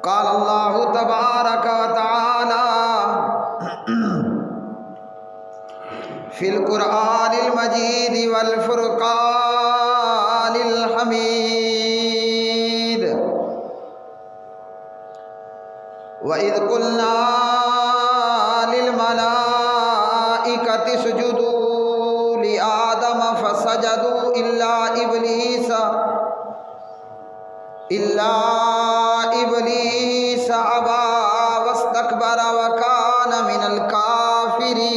قال اللہ تبارک و تعالی فی القرآن المجید والفرقان الحمید وَإِذْ قُلْنَا لِلْمَلَائِكَةِ اسْجُدُوا لِآدَمَ فَسَجَدُوا إِلَّا إِبْلِيسَ أَبَى وَاسْتَكْبَرَ وَكَانَ مِنَ الْكَافِرِينَ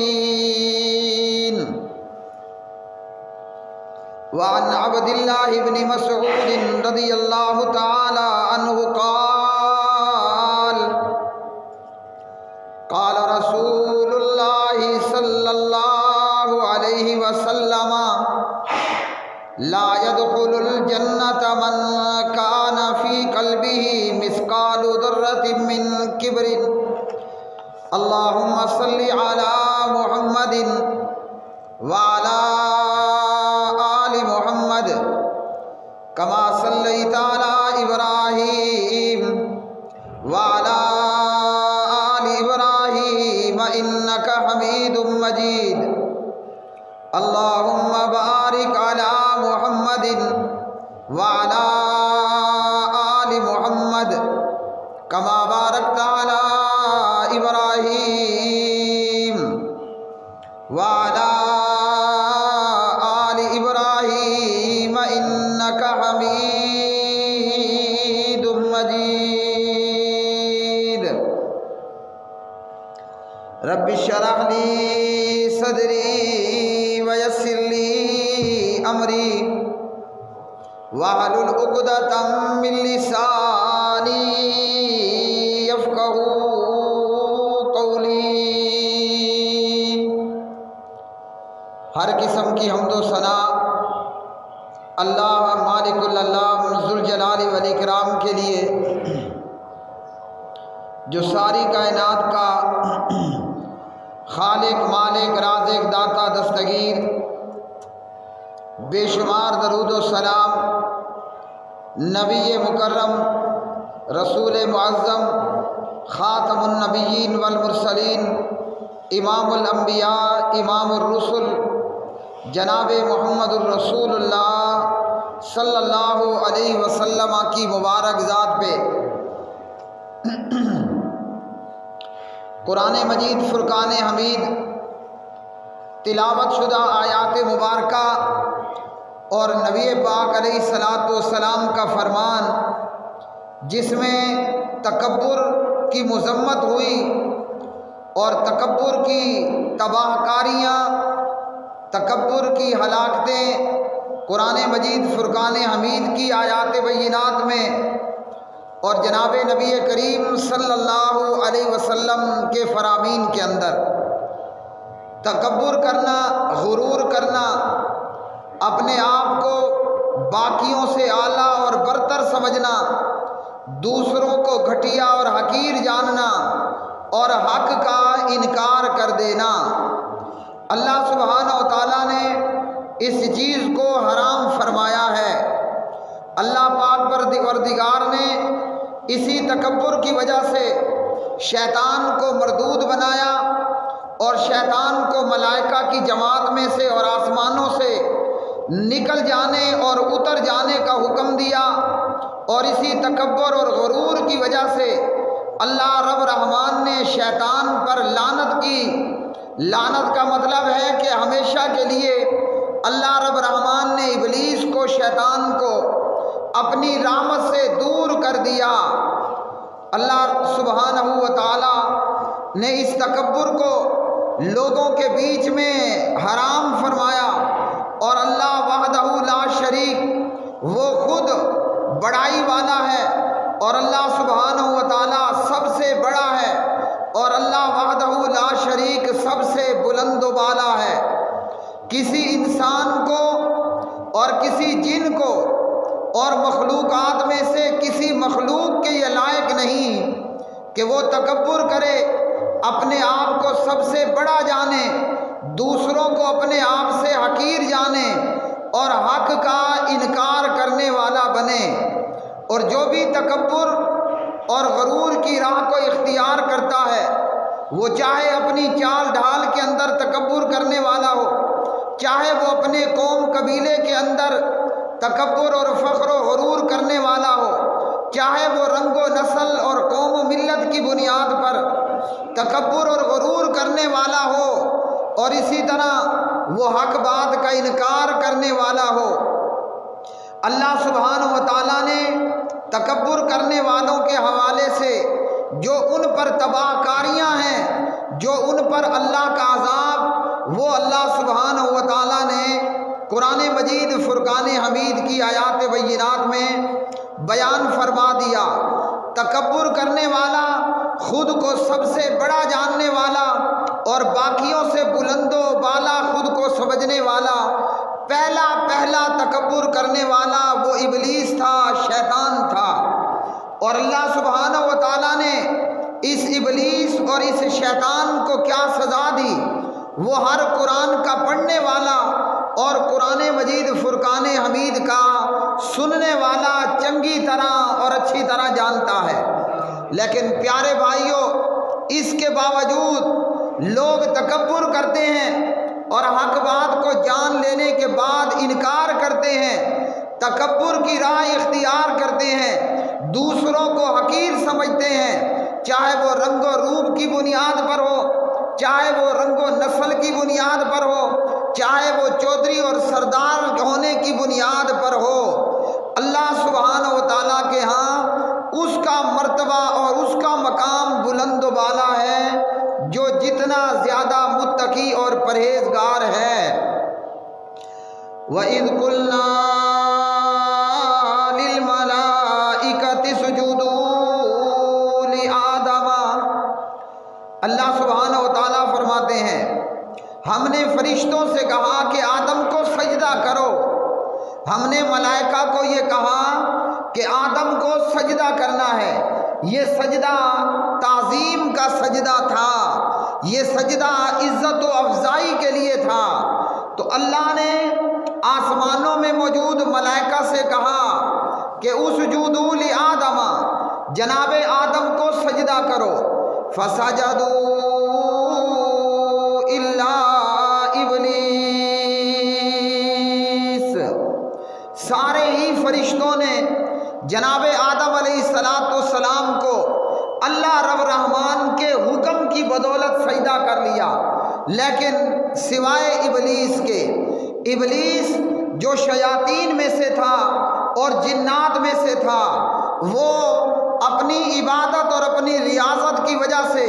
وعن عبد الله بن مسعود رضي الله تعالى عنه قال رسول الله صلى الله عليه وسلم لا يدخل الجنة من كان في قلبه مثقال ذرة من كبر اللهم صل على محمد وعلى آل محمد كما صليت على إبراهيم وعلى آل إبراهيم إنك حميد مجيد اللهم بارك على محمد وعلى آل محمد كما باركت على إبراهيم وعلى آل إبراهيم إنك حميد مجيد رب اشرح لي صدري ويسر لي أمري واحلل عقدة من لساني يفقهوا قولي۔ ہر قسم کی حمد و ثنا اللہ مالک العلام ذوالجلال والاکرام کے لیے جو ساری کائنات کا خالق مالک رازق داتا دستگیر، بے شمار درود و سلام نبی مکرم رسول معظم خاتم النبیین والمرسلین امام الانبیاء امام الرسل جناب محمد الرسول اللہ صلی اللہ علیہ وسلم کی مبارک ذات پہ قرآن مجید فرقان حمید تلاوت شدہ آیات مبارکہ اور نبی پاک علیہ الصلاۃ والسلام کا فرمان جس میں تکبر کی مذمت ہوئی اور تکبر کی تباہ کاریاں، تکبر کی ہلاکتیں قرآن مجید فرقان حمید کی آیات بینات میں اور جناب نبی کریم صلی اللہ علیہ وسلم کے فرامین کے اندر تکبر کرنا، غرور کرنا، اپنے آپ کو باقیوں سے اعلیٰ اور برتر سمجھنا، دوسروں کو گھٹیا اور حقیر جاننا اور حق کا انکار کر دینا، اللہ سبحانہ و تعالیٰ نے اس چیز کو حرام فرمایا ہے۔ اللہ پاک پروردگار نے اسی تکبر کی وجہ سے شیطان کو مردود بنایا اور شیطان کو ملائکہ کی جماعت میں سے اور آسمانوں سے نکل جانے اور اتر جانے کا حکم دیا، اور اسی تکبر اور غرور کی وجہ سے اللہ رب رحمان نے شیطان پر لعنت کی۔ لعنت کا مطلب ہے کہ ہمیشہ کے لیے اللہ رب رحمان نے ابلیس کو، شیطان کو اپنی رحمت سے دور کر دیا۔ اللہ سبحانہ و تعالی نے اس تکبر کو لوگوں کے بیچ میں حرام فرمایا، اور اللہ وحدہ لا شریک وہ خود بڑائی والا ہے، اور اللہ سبحانہ و تعالی سب سے بڑا ہے، اور اللہ وحدہ لا شریک سب سے بلند و بالا ہے۔ کسی انسان کو اور کسی جن کو اور مخلوقات میں سے کسی مخلوق کے یہ لائق نہیں کہ وہ تکبر کرے، اپنے آپ کو سب سے بڑا جانے، دوسروں کو اپنے آپ سے حقیر جانے اور حق کا انکار کرنے والا بنے۔ اور جو بھی تکبر اور غرور کی راہ کو اختیار کرتا ہے، وہ چاہے اپنی چال ڈھال کے اندر تکبر کرنے والا ہو، چاہے وہ اپنے قوم قبیلے کے اندر تکبر اور فخر و غرور کرنے والا ہو، چاہے وہ رنگ و نسل اور قوم و ملت کی بنیاد پر تکبر اور غرور کرنے والا ہو، اور اسی طرح وہ حق بات کا انکار کرنے والا ہو۔ اللہ سبحانہ و تعالیٰ نے تکبر کرنے والوں کے حوالے سے جو ان پر تباہ کاریاں ہیں، جو ان پر اللہ کا عذاب، وہ اللہ سبحانہ و تعالیٰ نے قرآن مجید فرقان حمید کی آیات بینات میں بیان فرما دیا۔ تکبر کرنے والا، خود کو سب سے بڑا جاننے والا اور باقیوں سے بلند و بالا خود کو سمجھنے والا، پہلا تکبر کرنے والا وہ ابلیس تھا، شیطان تھا۔ اور اللہ سبحانہ و تعالیٰ نے اس ابلیس اور اس شیطان کو کیا سزا دی، وہ ہر قرآن کا پڑھنے والا اور قرآن مجید فرقان حمید کا سننے والا چنگی طرح اور اچھی طرح جانتا ہے۔ لیکن پیارے بھائیوں، اس کے باوجود لوگ تکبر کرتے ہیں اور حق بات کو جان لینے کے بعد انکار کرتے ہیں، تکبر کی راہ اختیار کرتے ہیں، دوسروں کو حقیر سمجھتے ہیں، چاہے وہ رنگ و روپ کی بنیاد پر ہو، چاہے وہ رنگ و نسل کی بنیاد پر ہو، چاہے وہ چودھری اور سردار ہونے کی بنیاد پر ہو۔ اللہ سبحانہ و تعالیٰ کے ہاں اس کا مرتبہ اور اس کا مقام بلند و بالا ہے جو جتنا زیادہ متقی اور پرہیزگار ہے۔ وَإِذْ قُلْنَا لِلْمَلَائِكَةِ اسْجُدُوا لِآدَمَ، اللہ سبحانہ و تعالیٰ فرماتے ہیں ہم نے فرشتوں سے کہا کہ آدم کو سجدہ کرو۔ ہم نے ملائکہ کو یہ کہا کہ آدم کو سجدہ کرنا ہے۔ یہ سجدہ تعظیم کا سجدہ تھا، یہ سجدہ عزت و افضائی کے لیے تھا۔ تو اللہ نے آسمانوں میں موجود ملائکہ سے کہا کہ اسجدوا لآدم، جناب آدم کو سجدہ کرو۔ فسجدوا الا ابلیس، سارے ہی فرشتوں نے جناب آدم علیہ السلام کو اللہ رب رحمان کے حکم کی بدولت سجدہ کر لیا، لیکن سوائے ابلیس کے۔ ابلیس جو شیاطین میں سے تھا اور جنات میں سے تھا، وہ اپنی عبادت اور اپنی ریاضت کی وجہ سے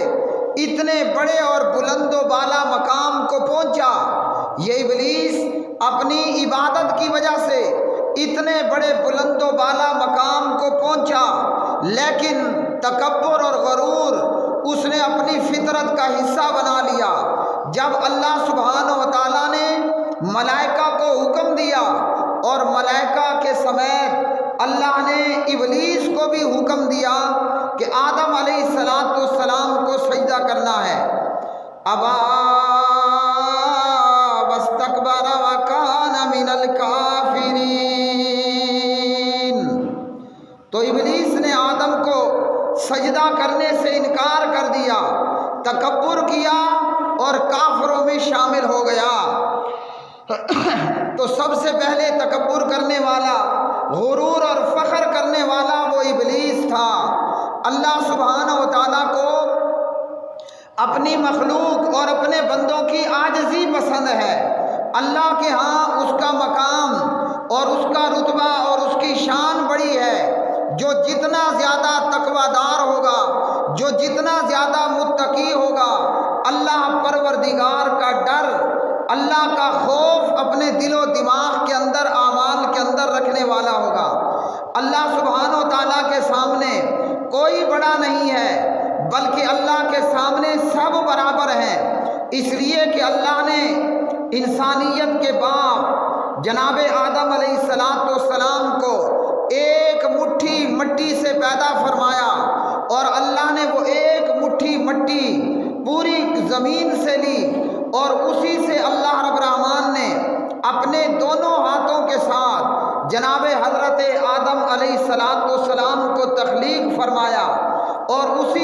اتنے بڑے اور بلند و بالا مقام کو پہنچا۔ یہ ابلیس اپنی عبادت کی وجہ سے اتنے بڑے بلند و بالا مقام کو پہنچا، لیکن تکبر اور غرور اس نے اپنی فطرت کا حصہ بنا لیا۔ جب اللہ سبحانہ و تعالیٰ نے ملائکہ کو حکم دیا اور ملائکہ کے سمیت اللہ نے ابلیس کو بھی حکم دیا کہ آدم علیہ السلام کو سجدہ کرنا ہے، ابا واستکبر وکان من الکافرین، تو ابلیس نے آدم کو سجدہ کرنے سے انکار کر دیا، تکبر کیا اور کافروں میں شامل ہو گیا۔ تو سب سے پہلے تکبر کرنے والا، غرور اور فخر کرنے والا وہ ابلیس تھا۔ اللہ سبحانہ و تعالیٰ کو اپنی مخلوق اور اپنے بندوں کی عاجزی پسند ہے۔ اللہ کے ہاں اس کا مقام اور اس کا رتبہ اور اس کی شان بڑی ہے۔ جو جتنا زیادہ تقوی دار ہوگا، جو جتنا زیادہ متقی ہوگا، اللہ پروردگار کا ڈر، اللہ کا خوف اپنے دل و دماغ کے اندر، اعمال کے اندر رکھنے والا ہوگا۔ اللہ سبحانہ و تعالیٰ کے سامنے کوئی بڑا نہیں ہے، بلکہ اللہ کے سامنے سب برابر ہیں، اس لیے کہ اللہ نے انسانیت کے باپ جناب آدم علیہ السلام کو ایک مٹھی مٹی سے پیدا فرمایا، اور اللہ نے وہ ایک مٹھی مٹی پوری زمین سے لی، اور اسی سے اللہ رب الرحمن نے اپنے دونوں ہاتھوں کے ساتھ جناب حضرت آدم علیہ السلام کو تخلیق فرمایا، اور اسی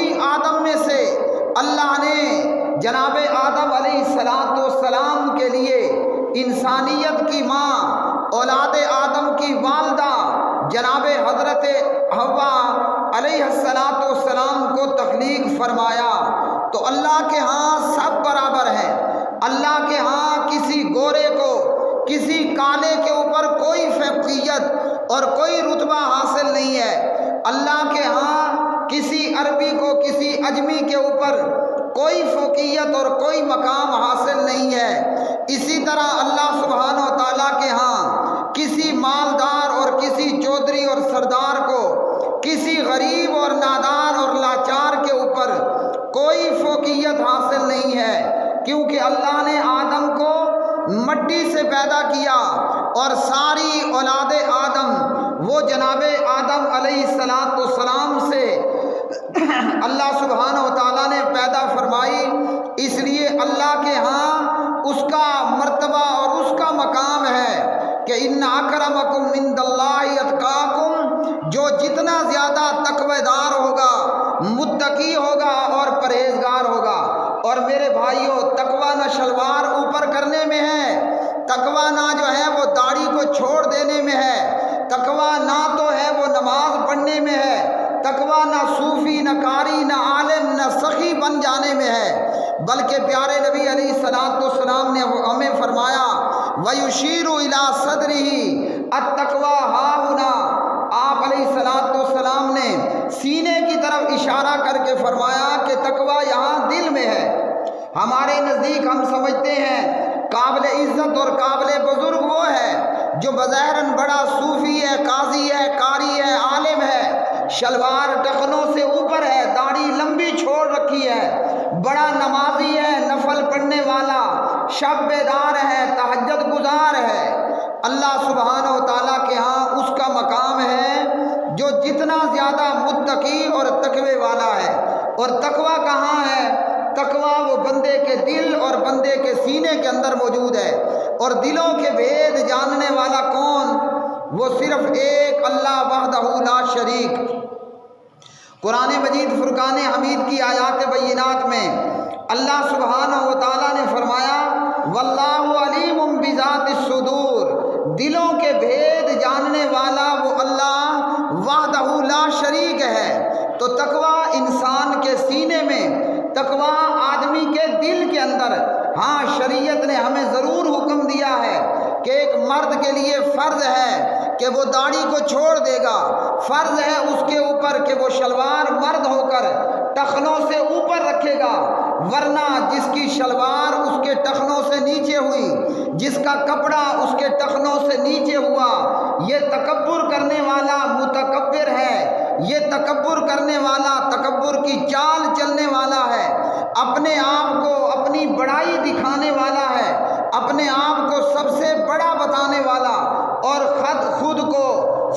جناب آدم علیہ السلام کے لیے انسانیت کی ماں، اولاد آدم کی والدہ جناب حضرت حوا علیہ السلام کو تخلیق فرمایا، تو اللہ کے ہاں سب برابر ہیں۔ اللہ کے ہاں کسی گورے کو، کسی کالے کے اوپر کوئی فوقیت اور کوئی رتبہ حاصل نہیں ہے۔ اللہ کے ہاں کسی عربی کو کسی اجمی کے اوپر کوئی فوقیت اور کوئی مقام حاصل نہیں ہے۔ اسی طرح اللہ سبحانہ و تعالیٰ کے ہاں کسی مالدار اور کسی چودھری اور سردار کو، کسی غریب اور نادار اور لاچار کے اوپر کوئی فوقیت حاصل نہیں ہے، کیونکہ اللہ نے آدم کو مٹی سے پیدا کیا اور ساری اولاد آدم وہ جناب آدم علیہ السلام سے اللہ سبحانہ و تعالیٰ نے پیدا فرمائی۔ اس لیے اللہ کے ہاں اس کا مرتبہ اور اس کا مقام ہے کہ ان اکرمکم عند اللہ اتقاکم، جو جتنا زیادہ تقوی دار ہوگا، متقی ہوگا اور پرہیزگار ہوگا۔ اور میرے بھائیوں، تقوی نہ شلوار اوپر کرنے میں ہے، تقوی نہ جو ہے وہ داڑھی کو چھوڑ دینے میں ہے، تقوی نہ تو ہے وہ نماز پڑھنے میں ہے، تقوی نہ صوفی، نہ قاری، نہ عالم، نہ سخی بن جانے میں ہے، بلکہ پیارے نبی علیہ السلام نے ہمیں فرمایا وَيُشِيرُ إِلَىٰ صَدْرِهِ التَّقْوَىٰ هَاهُنَا، آپ علیہ السلام نے سینے کی طرف اشارہ کر کے فرمایا کہ تقوی یہاں دل میں ہے۔ ہمارے نزدیک ہم سمجھتے ہیں قابل عزت اور قابل بزرگ وہ ہے جو بظاہراً بڑا صوفی ہے، قاضی ہے، قاری ہے، عالم ہے، شلوار ٹخنوں سے اوپر ہے، داڑھی لمبی چھوڑ رکھی ہے، بڑا نمازی ہے، نفل پڑھنے والا، شب بیدار ہے، تہجد گزار ہے۔ اللہ سبحانہ و تعالیٰ کے ہاں اس کا مقام ہے جو جتنا زیادہ متقی اور تقوی والا ہے۔ اور تقوی کہاں ہے؟ تقوی وہ بندے کے دل اور بندے کے سینے کے اندر موجود ہے۔ اور دلوں کے بھید جاننے والا کون؟ وہ صرف ایک اللہ وحدہ لا شریک۔ قرآن مجید فرقان حمید کی آیات بینات میں اللہ سبحانہ و تعالیٰ نے فرمایا واللہ علیم بذات الصدور، دلوں کے بھید جاننے والا وہ اللہ وحدہ لا شریک ہے۔ تو تقوی انسان کے سینے میں، تقوی آدمی کے دل کے اندر، ہاں شریعت نے ہمیں ضرور حکم دیا ہے کہ ایک مرد کے لیے فرض ہے کہ وہ داڑھی کو چھوڑ دے گا، فرض ہے اس کے اوپر کہ وہ شلوار مرد ہو کر ٹخنوں سے اوپر رکھے گا، ورنہ جس کی شلوار اس کے ٹخنوں سے نیچے ہوئی، جس کا کپڑا اس کے ٹخنوں سے نیچے ہوا، یہ تکبر کرنے والا متکبر ہے، یہ تکبر کرنے والا تکبر کی چال چلنے والا ہے، اپنے آپ کو اپنی بڑائی دکھانے والا ہے، اپنے آپ کو سب سے بڑا بتانے والا اور خود کو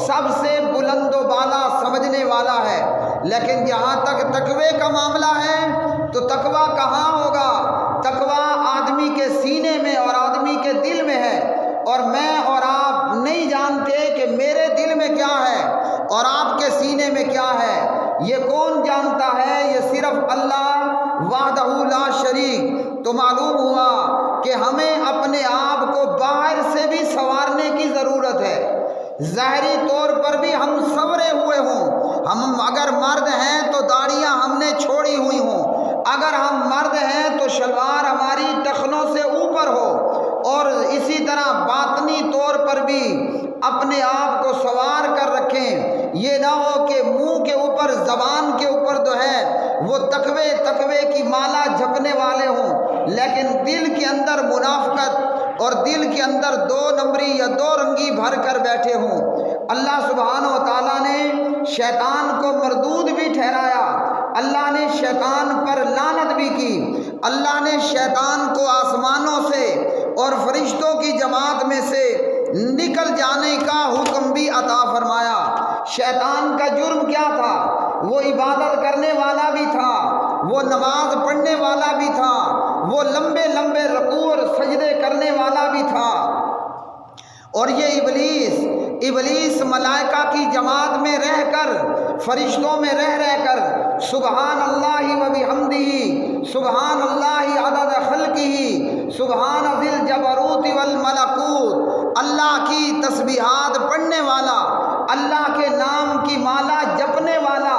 سب سے بلند و بالا سمجھنے والا ہے۔ لیکن جہاں تک تقوی کا معاملہ ہے تو تقوی کہاں ہوگا؟ تقوی آدمی کے سینے میں اور آدمی کے دل میں ہے۔ اور میں اور آپ نہیں جانتے کہ میرے دل میں کیا ہے اور آپ کے سینے میں کیا ہے، یہ کون جانتا ہے؟ یہ صرف اللہ وحدہ لا شریک۔ تو معلوم ہوا کہ ہمیں اپنے آپ کو باہر سے بھی سنوارنے کی ضرورت ہے۔ ظاہری طور پر بھی ہم سنورے ہوئے ہوں، ہم اگر مرد ہیں تو داڑیاں ہم نے چھوڑی ہوئی ہوں، اگر ہم مرد ہیں تو شلوار ہماری ٹخنوں سے اوپر ہو، اور اسی طرح باطنی طور پر بھی اپنے آپ کو سنوار کر رکھیں۔ یہ نہ ہو کہ منہ کے اوپر، زبان کے اوپر جو ہے وہ تقوی کی مالا جپنے والے ہوں، لیکن دل کے اندر منافقت اور دل کے اندر دو نمبری یا دو رنگی بھر کر بیٹھے ہوں۔ اللہ سبحانہ و تعالیٰ نے شیطان کو مردود بھی ٹھہرایا، اللہ نے شیطان پر لعنت بھی کی، اللہ نے شیطان کو آسمانوں سے اور فرشتوں کی جماعت میں سے نکل جانے کا حکم بھی عطا فرمایا۔ شیطان کا جرم کیا تھا؟ وہ عبادت کرنے والا بھی تھا، وہ نماز پڑھنے والا بھی تھا، وہ لمبے لمبے رکوع اور سجدے کرنے والا بھی تھا۔ اور یہ ابلیس ملائکہ کی جماعت میں رہ کر، فرشتوں میں رہ کر سبحان اللہ و بحمدہ سبحان اللہ عدد خلقہ سبحان ذی الجبروت والملکوت، اللہ کی تسبیحات پڑھنے والا، اللہ کے نام کی مالا جپنے والا،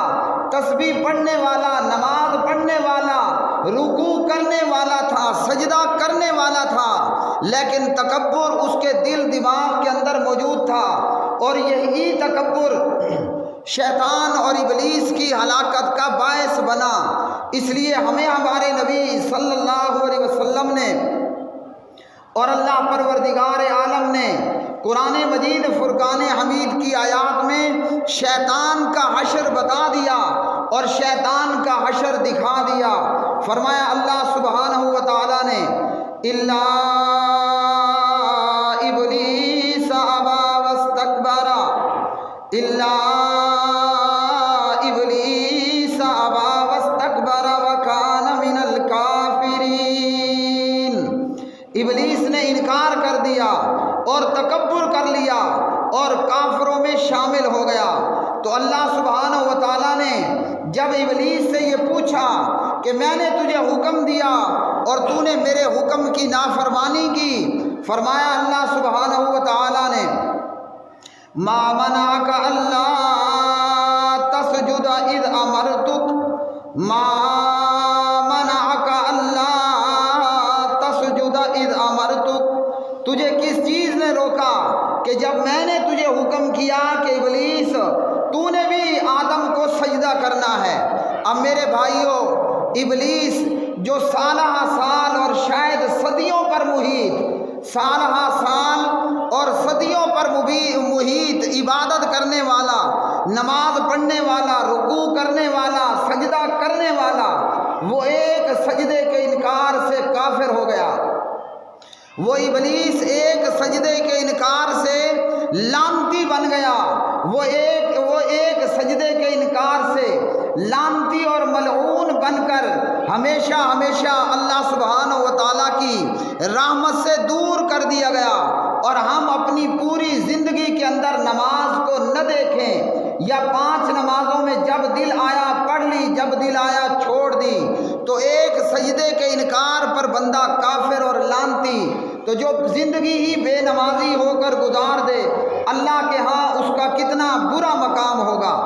تسبیح پڑھنے والا، نماز پڑھنے والا، رکوع کرنے والا تھا، سجدہ کرنے والا تھا، لیکن تکبر اس کے دل دماغ کے اندر موجود تھا، اور یہی تکبر شیطان اور ابلیس کی ہلاکت کا باعث بنا۔ اس لیے ہمیں ہمارے نبی صلی اللہ علیہ وسلم نے اور اللہ پروردگار عالم نے قرآن مجید فرقان حمید کی آیات میں شیطان کا حشر بتا دیا اور شیطان کا حشر دکھا دیا۔ فرمایا اللہ سبحانہ و تعالی نے الا ابلیس ابا واستکبر، الا ابلیس ابا واستکبر وکان من الکافرین، ابلیس نے انکار کر دیا اور تکبر کر لیا اور کافروں میں شامل ہو گیا۔ تو اللہ سبحانہ و تعالیٰ نے جب ابلیس سے یہ پوچھا کہ میں نے تجھے حکم دیا اور تو نے میرے حکم کی نافرمانی کی، فرمایا اللہ سبحانہ و تعالیٰ نے ما منعک الا تسجد اذ امرتک، ما منعک الا تسجد اذ امرتک، تجھے کس چیز نے روکا کہ جب میں نے تجھے حکم کیا کہ ابلیس تو نے بھی آدم کو سجدہ کرنا ہے۔ اب میرے بھائیوں، ابلیس جو سالہ سال اور شاید صدیوں پر محیط، سالہ سال اور صدیوں پر محیط عبادت کرنے والا، نماز پڑھنے والا، رکوع کرنے والا، سجدہ کرنے والا، وہ ایک سجدے کے انکار سے کافر ہو گیا۔ وہ ابلیس ایک سجدے کے انکار سے لعنتی بن گیا، وہ ایک سجدے کے انکار سے لعنتی اور ملعون بن کر ہمیشہ ہمیشہ اللہ سبحانہ و تعالیٰ کی رحمت سے دور کر دیا گیا۔ اور ہم اپنی پوری زندگی کے اندر نماز کو نہ دیکھیں، یا 5 نمازوں میں جب دل آیا پڑھ لی، جب دل آیا چھوڑ دی، تو ایک سجدے کے انکار پر بندہ کافر اور لعنتی، تو جو زندگی ہی بے نمازی ہو کر گزار دے، اللہ کے ہاں اس کا کتنا برا مقام ہوگا۔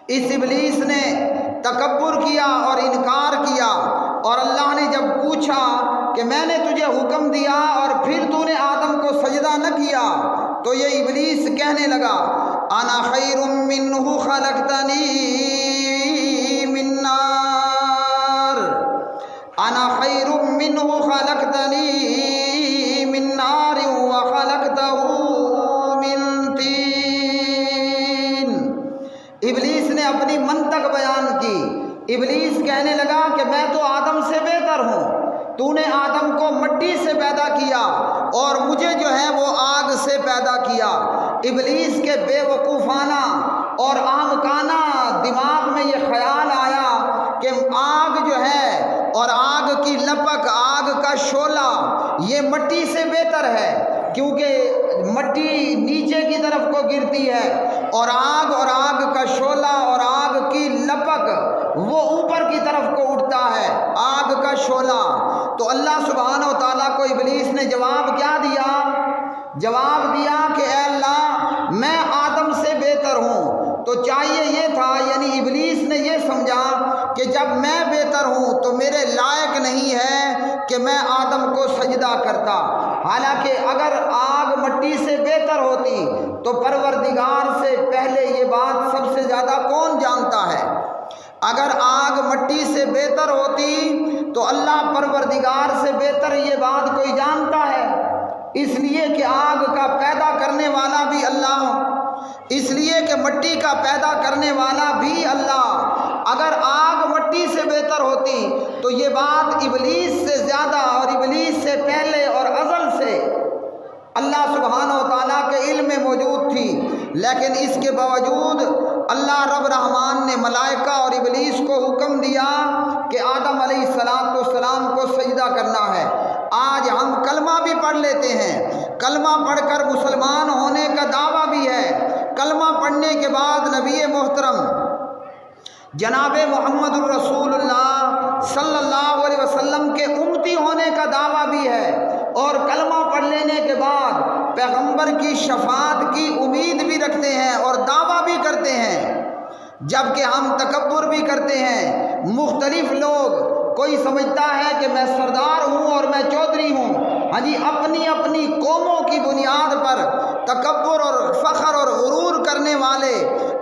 اس ابلیس نے تکبر کیا اور انکار کیا، اور اللہ نے جب پوچھا کہ میں نے تجھے حکم دیا اور پھر تو نے آدم کو سجدہ نہ کیا، تو یہ ابلیس کہنے لگا انا خیر منہ خلقتنی من نار، انا خیر منہ خلقتنی من نار وخلقتہ من طین۔ ابلیس نے اپنی منطق بیان کی۔ ابلیس کہنے لگا کہ میں تو آدم سے بہتر ہوں، تو نے آدم کو مٹی سے پیدا کیا اور مجھے جو ہے وہ آگ سے پیدا کیا۔ ابلیس کے بے وقوفانہ اور احمقانہ دماغ میں یہ خیال آیا کہ آگ جو ہے اور آگ کی لپک، آگ کا شعلہ یہ مٹی سے بہتر ہے، کیونکہ مٹی نیچے کی طرف کو گرتی ہے اور آگ کا شعلہ اور آگ کی لپک وہ اوپر کی طرف کو اٹھتا ہے، آگ کا شعلہ۔ تو اللہ سبحانہ و تعالیٰ کو ابلیس نے جواب کیا دیا؟ جواب دیا کہ اے اللہ میں آدم سے بہتر ہوں۔ تو چاہیے یہ تھا، یعنی ابلیس نے یہ سمجھا کہ جب میں بہتر ہوں تو میرے لائق نہیں ہے کہ میں آدم کو سجدہ کرتا۔ حالانکہ اگر آگ مٹی سے بہتر ہوتی تو پروردگار سے پہلے یہ بات سب سے زیادہ کون جانتا ہے؟ اگر آگ مٹی سے بہتر ہوتی تو اللہ پروردگار سے بہتر یہ بات کوئی جانتا ہے، اس لیے کہ آگ کا پیدا کرنے والا بھی اللہ، اس لیے کہ مٹی کا پیدا کرنے والا بھی اللہ۔ اگر آگ مٹی سے بہتر ہوتی تو یہ بات ابلیس سے زیادہ اور ابلیس سے پہلے اور ازل سے اللہ سبحانہ و تعالیٰ کے علم میں موجود تھی، لیکن اس کے باوجود اللہ رب رحمان نے ملائکہ اور ابلیس کو حکم دیا کہ آدم علیہ السلام کو سجدہ کرنا ہے۔ آج ہم کلمہ بھی پڑھ لیتے ہیں، کلمہ پڑھ کر مسلمان ہونے کا دعویٰ بھی ہے، کلمہ پڑھنے کے بعد نبی محترم جناب محمد الرسول اللہ صلی اللہ علیہ وسلم کے امتی ہونے کا دعویٰ بھی ہے، اور کلمہ پڑھ لینے کے بعد پیغمبر کی شفاعت کی امید بھی رکھتے ہیں اور دعویٰ بھی کرتے ہیں، جبکہ ہم تکبر بھی کرتے ہیں۔ مختلف لوگ، کوئی سمجھتا ہے کہ میں سردار ہوں اور میں چودھری ہوں، ہاں جی، اپنی اپنی قوموں کی بنیاد پر تکبر اور فخر اور غرور کرنے والے،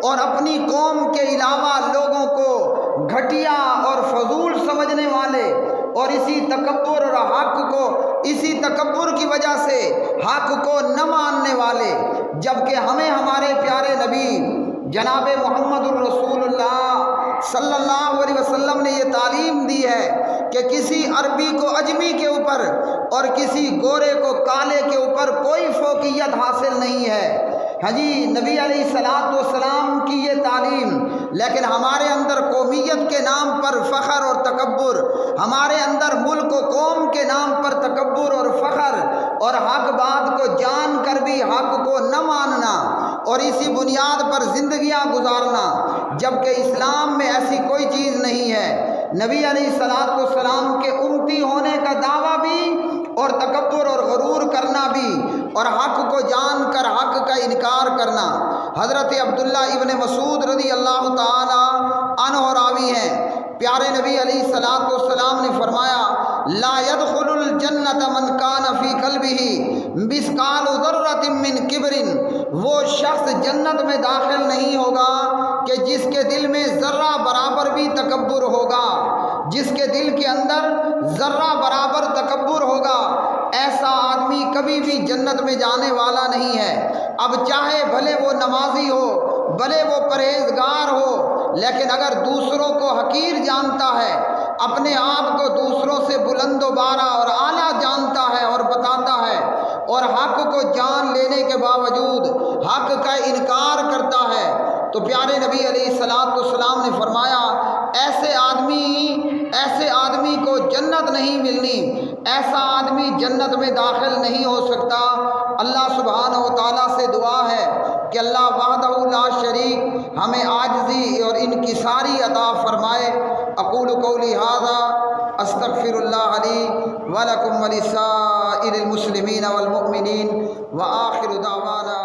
اور اپنی قوم کے علاوہ لوگوں کو گھٹیا اور فضول سمجھنے والے، اور اسی تکبر اور حق کو، اسی تکبر کی وجہ سے حق کو نہ ماننے والے، جبکہ ہمیں ہمارے پیارے نبی جناب محمد الرسول اللہ صلی اللہ علیہ وسلم نے یہ تعلیم دی ہے کہ کسی عربی کو اجمی کے اوپر اور کسی گورے کو کالے کے اوپر کوئی فوقیت حاصل نہیں ہے۔ ہاں جی، نبی علیہ السلام کی یہ تعلیم، لیکن ہمارے اندر قومیت کے نام پر فخر اور تکبر، ہمارے اندر ملک و قوم کے نام پر تکبر اور فخر، اور حق بات کو جان کر بھی حق کو نہ ماننا، اور اسی بنیاد پر زندگیاں گزارنا، جبکہ اسلام میں ایسی کوئی چیز نہیں ہے۔ نبی علیہ السلام کے امتی ہونے کا دعویٰ بھی، اور تکبر اور غرور کرنا بھی، اور حق کو جان کر حق کا انکار کرنا۔ حضرت عبداللہ ابن مسعود رضی اللہ تعالی عنہ راوی ہیں، پیارے نبی علیہ السلام نے فرمایا، لا يدخل الجنت من کان فی قلبہ مثقال ذرۃ من کبر، وہ شخص جنت میں داخل نہیں ہوگا کہ جس کے دل میں ذرہ برابر بھی تکبر ہوگا، جس کے دل کے اندر ذرہ برابر تکبر ہوگا، ایسا آدمی کبھی بھی جنت میں جانے والا نہیں ہے۔ اب چاہے بھلے وہ نمازی ہو، بھلے وہ پرہیزگار ہو، لیکن اگر دوسروں کو حقیر جانتا ہے، اپنے آپ کو دوسروں سے بلند و بالا اور اعلیٰ جانتا ہے اور بتاتا ہے، اور حق کو جان لینے کے باوجود حق کا انکار کرتا ہے، تو پیارے نبی علیہ السلام نے فرمایا، ایسے آدمی کو جنت نہیں ملنی، ایسا آدمی جنت میں داخل نہیں ہو سکتا۔ اللہ سبحانہ و تعالیٰ سے دعا ہے کہ اللہ وحدہ لا شریک ہمیں عاجزی اور انکساری عطا فرمائے۔ اقول قولی ھذا استغفر اللہ لی ولکم ولسائر المسلمین والمؤمنین وآخر دعوانا